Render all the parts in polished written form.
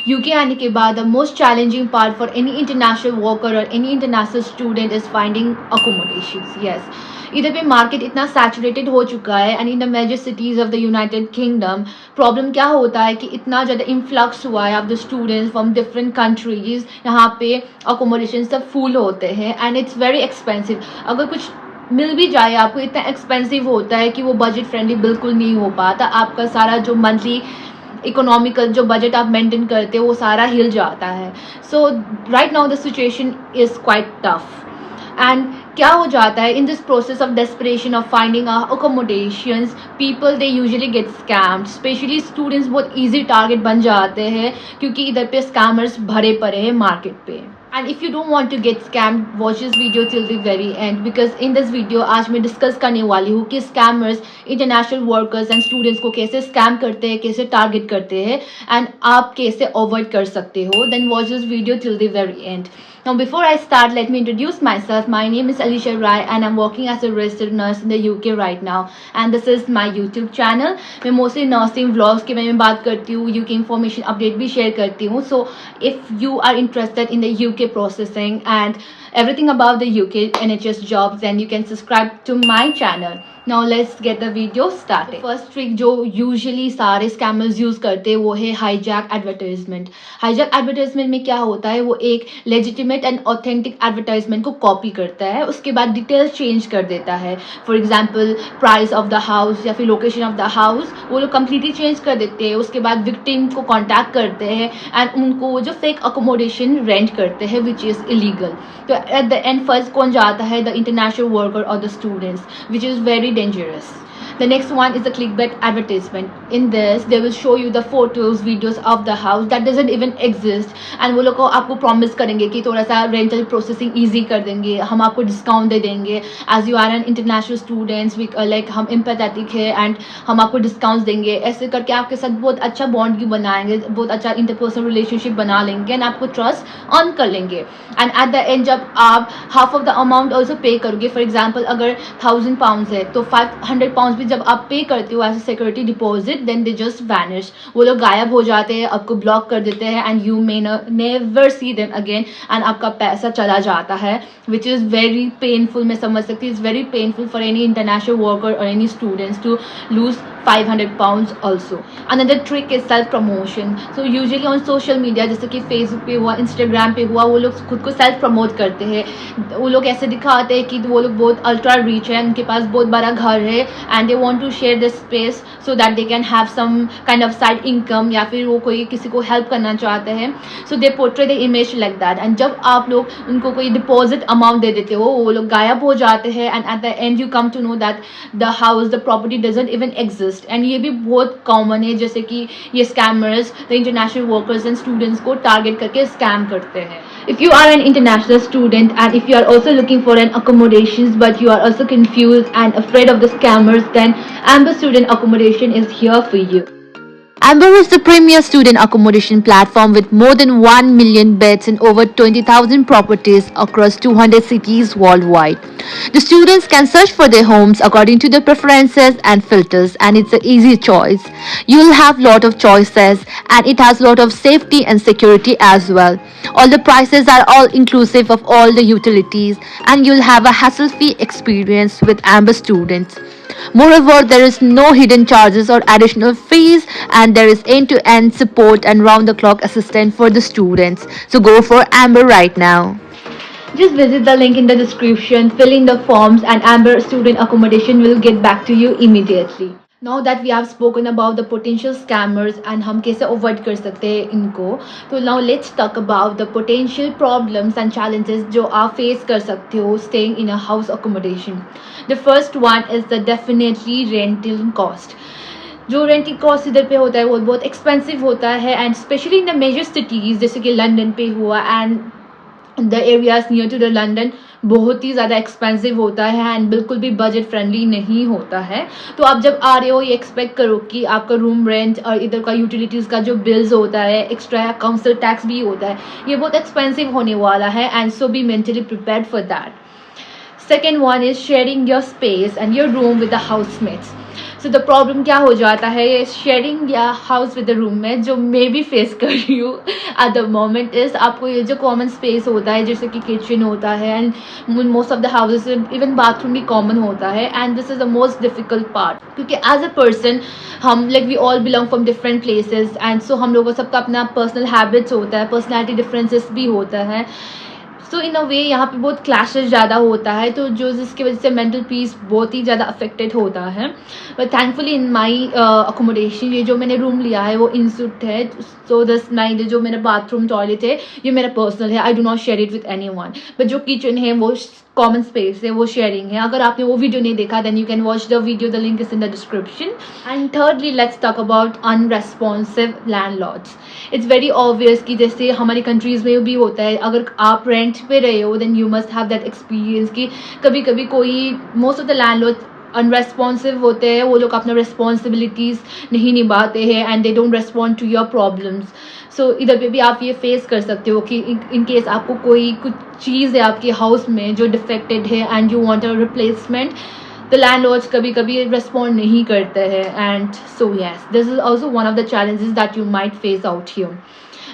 UK आने के बाद the most challenging part for any international worker और any international student is finding accommodations. Yes, इधर पे मार्केट इतना सैचुरेटेड हो चुका है and in the major cities of the United Kingdom problem क्या होता है कि इतना ज़्यादा इन्फ्लक्स हुआ है of the students from different countries. यहाँ पे अकोमोडेशन सब फुल होते हैं एंड इट्स वेरी एक्सपेंसिव. अगर कुछ मिल भी जाए आपको इतना एक्सपेंसिव होता है कि वो बजट फ्रेंडली बिल्कुल नहीं हो पाता. आपका सारा जो मंथली इकोनॉमिकल जो बजट आप मेंटेन करते हो वो सारा हिल जाता है. So right now the situation is quite tough. And क्या हो जाता है in this process of desperation of finding accommodations, people they usually get scammed. Especially students बहुत इजी टारगेट बन जाते हैं क्योंकि इधर पे स्कैमर्स भरे पड़े हैं मार्केट पे. And if you don't want to get scammed, watch this video till the very end because in this video आज मैं डिस्कस करने वाली हूँ कि scammers international workers and students को कैसे स्कैम करते हैं, कैसे टारगेट करते हैं एंड आप कैसे अवॉइड कर सकते हो. Then watch this video till the very end. Now before I start, let me introduce myself. My name is Alisha Rai and I'm working as a registered nurse in the UK right now. And this is my YouTube channel. मैं mostly nursing vlogs के बारे में बात करती हूँ, UK information update भी share करती हूँ. So if you are interested in the UK processing and everything about the UK NHS jobs, then you can subscribe to my channel. Now let's get the video started. First trick जो usually सारे scammers use करते हैं वो है hijack advertisement. Hijack advertisement में क्या होता है, वो एक legitimate and authentic advertisement को copy करता है, उसके बाद details change कर देता है. For example price of the house या फिर location of the house वो लोग completely change कर देते हैं. उसके बाद victim को contact करते हैं and उनको वो जो fake accommodation rent करते हैं which is illegal. तो at the end first कौन जाता है, the international worker or the students, which is very dangerous. The next one is the clickbait advertisement. In this, they will show you the photos, videos of the house that doesn't even exist. And वो लोग को आपको promise करेंगे कि थोड़ा सा rental processing easy कर देंगे, हम आपको discount दे देंगे. As you are an international students, we like हम empathetic है and हम आपको discounts देंगे. ऐसे करके आपके साथ बहुत अच्छा bond भी बनाएंगे, बहुत अच्छा interpersonal relationship बना लेंगे and आपको trust earn कर लेंगे. And at the end जब आप half of the amount also pay करोगे, for example अगर £1000 है तो £500 भी जब आप पे करते हो as a security deposit, then they just vanish. वो लोग गायब हो जाते हैं, आपको ब्लॉक कर देते हैं and you may never see them again and आपका पैसा चला जाता है विच इज़ वेरी पेनफुल. मैं समझ सकती हूँ, is very painful for any international worker और any students to lose £500 also. Another trick is self promotion. So usually on social media जैसे कि Facebook पे हुआ, Instagram पे हुआ, वो लोग खुद को सेल्फ प्रमोट करते हैं. वो लोग ऐसे दिखाते हैं कि वो लोग बहुत अल्ट्रा रिच है, उनके पास बहुत बड़ा घर है and they want to share this space so that they can have some kind of side income, या फिर वो कोई किसी को हेल्प करना चाहते हैं. So they portray the image like that and जब आप लोग उनको कोई डिपॉजिट अमाउंट दे देते हो वो लोग गायब हो जाते हैं and at the end you come to know that the house the property doesn't even exist. And ये भी बहुत कॉमन है जैसे कि ये scammers the international workers and students को टारगेट करके स्कैम करते हैं. If you are an international student and if you are also looking for an accommodations but you are also confused and afraid of the scammers, then Amber Student Accommodation is here for you. Amber is the premier student accommodation platform with more than 1 million beds in over 20,000 properties across 200 cities worldwide. The students can search for their homes according to their preferences and filters, and it's an easy choice. You'll have lot of choices and it has lot of safety and security as well. All the prices are all inclusive of all the utilities and you'll have a hassle-free experience with Amber students. Moreover, there is no hidden charges or additional fees and there is end-to-end support and round-the-clock assistance for the students. So go for Amber right now. Just visit the link in the description, fill in the forms and Amber Student Accommodation will get back to you immediately. Now that we have spoken about the potential scammers and हम कैसे avoid कर सकते हैं इनको, तो now let's talk about the potential problems and challenges जो आप face कर सकते हो staying in a house accommodation. The first one is the definitely rental cost. जो रेंटिंग कॉस्ट इधर पे होता है वो बहुत एक्सपेंसिव होता है and specially in the major cities जैसे कि लंदन पे हुआ and the areas near to the London बहुत ही ज़्यादा एक्सपेंसिव होता है एंड बिल्कुल भी बजट फ्रेंडली नहीं होता है. तो आप जब आ रहे हो ये एक्सपेक्ट करो कि आपका रूम रेंट और इधर का यूटिलिटीज़ का जो बिल्स होता है, एक्स्ट्रा काउंसिल टैक्स भी होता है, ये बहुत एक्सपेंसिव होने वाला है and so be mentally prepared for that. Second one is sharing your space and your room with the housemates. So the problem क्या हो जाता है शेयरिंग या हाउस विद द रूम में, जो मे बी फेस कर रही हूँ एट द मोमेंट इज, आपको ये जो कॉमन स्पेस होता है जैसे कि किचन होता है and most of the houses even bathroom भी कॉमन होता है, and this is the most difficult part, क्योंकि एज अ पर्सन हम like we all belong from different places, and so हम लोगों सबका अपना पर्सनल हैबिट्स होता है, पर्सनैलिटी डिफरेंसेस भी होता है. सो इन अ वे यहाँ पे बहुत क्लैशेस ज़्यादा होता है, तो जो जिसकी वजह से मेंटल पीस बहुत ही ज़्यादा अफेक्टेड होता है. But thankfully in my accommodation, ये जो मैंने रूम लिया है वो इंस्टीट्यूट है, सो दस माई जो मेरा बाथरूम टॉयलेट है ये मेरा पर्सनल है, I do not share it with any one. But जो किचन है वो कॉमन स्पेस है, वो शेयरिंग है. अगर आपने वो वीडियो नहीं देखा then you can watch the video, the link is in the description. And thirdly let's talk about unresponsive landlords. It's very obvious कि जैसे हमारी कंट्रीज़ में भी होता है, अगर आप रेंट पे रहे हो then you must have that experience कि कभी कभी कोई most of the landlords unresponsive होते हैं, वो लोग अपना रिस्पॉन्सिबिलिटीज़ नहीं निभाते हैं and they don't respond to your problems. So इधर पे भी आप ये फेस कर सकते हो कि इन केस आपको कोई कुछ चीज़ है आपके हाउस में जो डिफेक्टेड है and you want a replacement, the landlords कभी कभी रिस्पॉन्ड नहीं करते हैं. And so yes, this is also one of the challenges that you might face out here.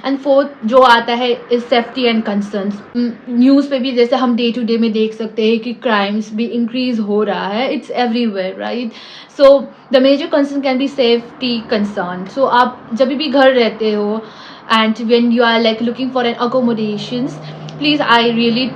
And fourth जो आता है is safety and concerns. News पे भी जैसे हम डे टू डे में देख सकते हैं कि क्राइम्स भी इंक्रीज हो रहा है, it's everywhere right. So the major concern can be safety concern. So आप जब भी घर रहते हो and when you are like looking for an accommodations, please I really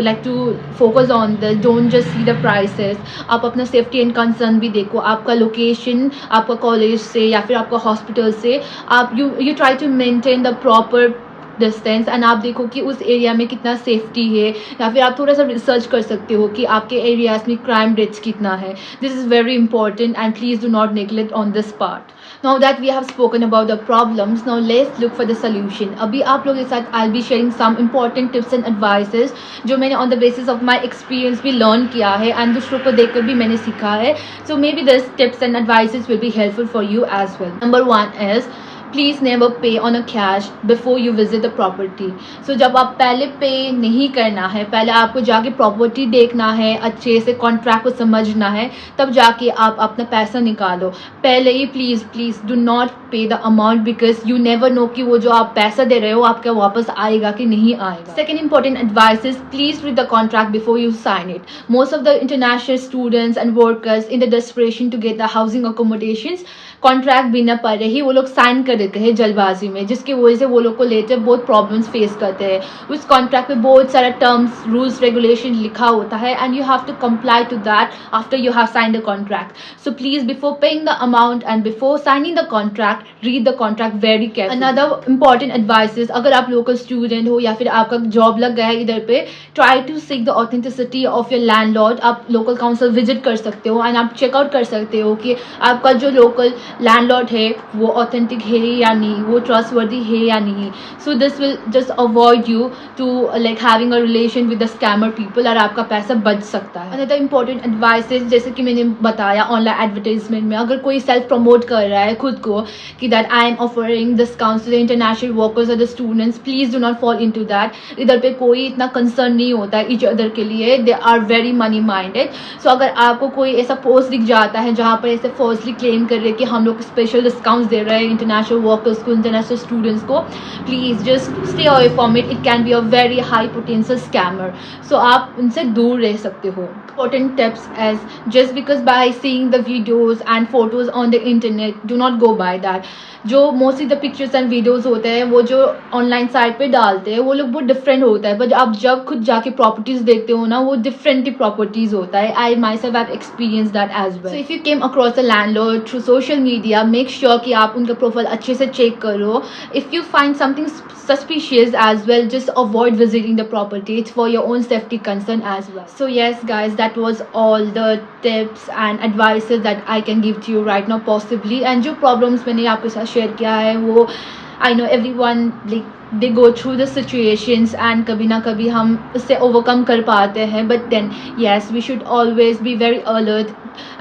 like to focus on this. Don't just see the prices. आप अपना safety and concern भी देखो, आपका लोकेशन आपका कॉलेज से या फिर आपका हॉस्पिटल से आप you try to maintain the proper distance, and आप देखो कि उस एरिया में कितना सेफ्टी है, या फिर आप थोड़ा सा रिसर्च कर सकते हो कि आपके एरियाज में क्राइम रेट्स कितना है. This is very important and please do not neglect on this part. Now that we have spoken about the problems, now let's look for the solution. अभी आप लोगों के साथ I'll be sharing some important tips and advices जो मैंने on the basis of my experience भी learn किया है and दूसरों को देखकर भी मैंने सीखा है. So maybe these tips and advices will be helpful for you as well. Number one is please never pay on a cash before you visit the property. So जब आप पहले पे नहीं करना है, पहले आपको जाके प्रॉपर्टी देखना है, अच्छे से कॉन्ट्रैक्ट को समझना है, तब जाके आप अपना पैसा निकालो. पहले ही प्लीज़ डू नॉट पे the amount because you never know कि वो जो आप पैसा दे रहे हो आपका वापस आएगा कि नहीं आएगा. Second important advice is please read the contract before you sign it. Most of the international students and workers in the desperation to get the housing accommodations contract बिना पढ़े ही वो लोग साइन कर देते हैं जल्दबाजी में, जिसकी वजह से वो लोग को लेटर बहुत प्रॉब्लम्स फेस करते हैं. उस कॉन्ट्रैक्ट में बहुत सारा टर्म्स रूल्स रेगुलेशन लिखा होता है and you have to comply to that after you have sign the contract. So please before paying the amount and before signing the contract read the contract very carefully. Another important advice is अगर आप local student हो या फिर आपका job लग गया है इधर पे, try to seek the authenticity of your landlord. आप लोकल काउंसिल विजिट कर सकते हो एंड आप चेकआउट कर सकते हो कि आपका जो लोकल लैंडलॉर्ड है वो ऑथेंटिक है या नहीं, वो ट्रस्टवर्दी है या नहीं. So this will just avoid you to like having a relation with the scammer people और आपका पैसा बच सकता है. अनदर इंपॉर्टेंट एडवाइसेस जैसे कि मैंने बताया ऑनलाइन एडवर्टाइजमेंट में, अगर कोई सेल्फ प्रमोट कर रहा है खुद को कि that I am offering discounts to the international workers और the students, please do not fall into that. इधर पे कोई इतना कंसर्न नहीं होता है ईच अदर के लिए, they are very money minded. So अगर आपको कोई ऐसा पोस्ट दिख जाता है जहाँ पर ऐसे फॉल्सली क्लेम कर रहे हैं कि हम लोग स्पेशल डिस्काउंट्स दे रहे हैं इंटरनेशनल वर्कर्स को, इंटरनेशनल स्टूडेंट्स को, please just stay away from it. It can be a very high potential scammer. So आप उनसे दूर रह सकते हो. Important tips as just because by seeing the videos and photos on the internet, do not go by that. जो mostly the pictures and videos होते हैं वो जो ऑनलाइन साइट पे डालते हैं वो लोग बहुत डिफरेंट होता है, बट आप जब खुद जाके प्रॉपर्टीज देखते हो ना वो डिफरेंट प्रॉपर्टीज होता है. I myself have experience that as well. So if you came across the landlord through social media, make sure कि आप उनका प्रोफाइल अच्छे से चेक करो. इफ यू फाइंड समथिंग suspicious as well, just avoid visiting the property. It's for your own safety concern as well. So yes guys, that was all the tips and advices that I can give to you right now possibly. And जो problems मैंने आपके साथ share किया है वो I know everyone like they go through the situations and कभी ना कभी हम उससे overcome कर पाते हैं, but then yes we should always be very alert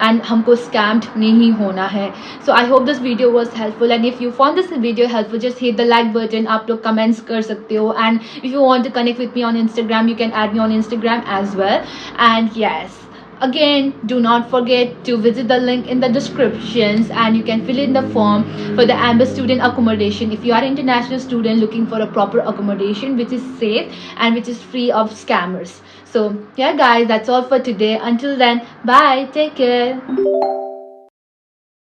and हमको scammed नहीं होना है. So I hope this video was helpful and if you found this video helpful just hit the like button. आप लोग comments कर सकते हो and if you want to connect with me on Instagram you can add me on Instagram as well. And yes, Again, do not forget to visit the link in the descriptions and you can fill in the form for the Amber student accommodation if you are an international student looking for a proper accommodation which is safe and which is free of scammers. So yeah guys, that's all for today. Until then, bye, take care.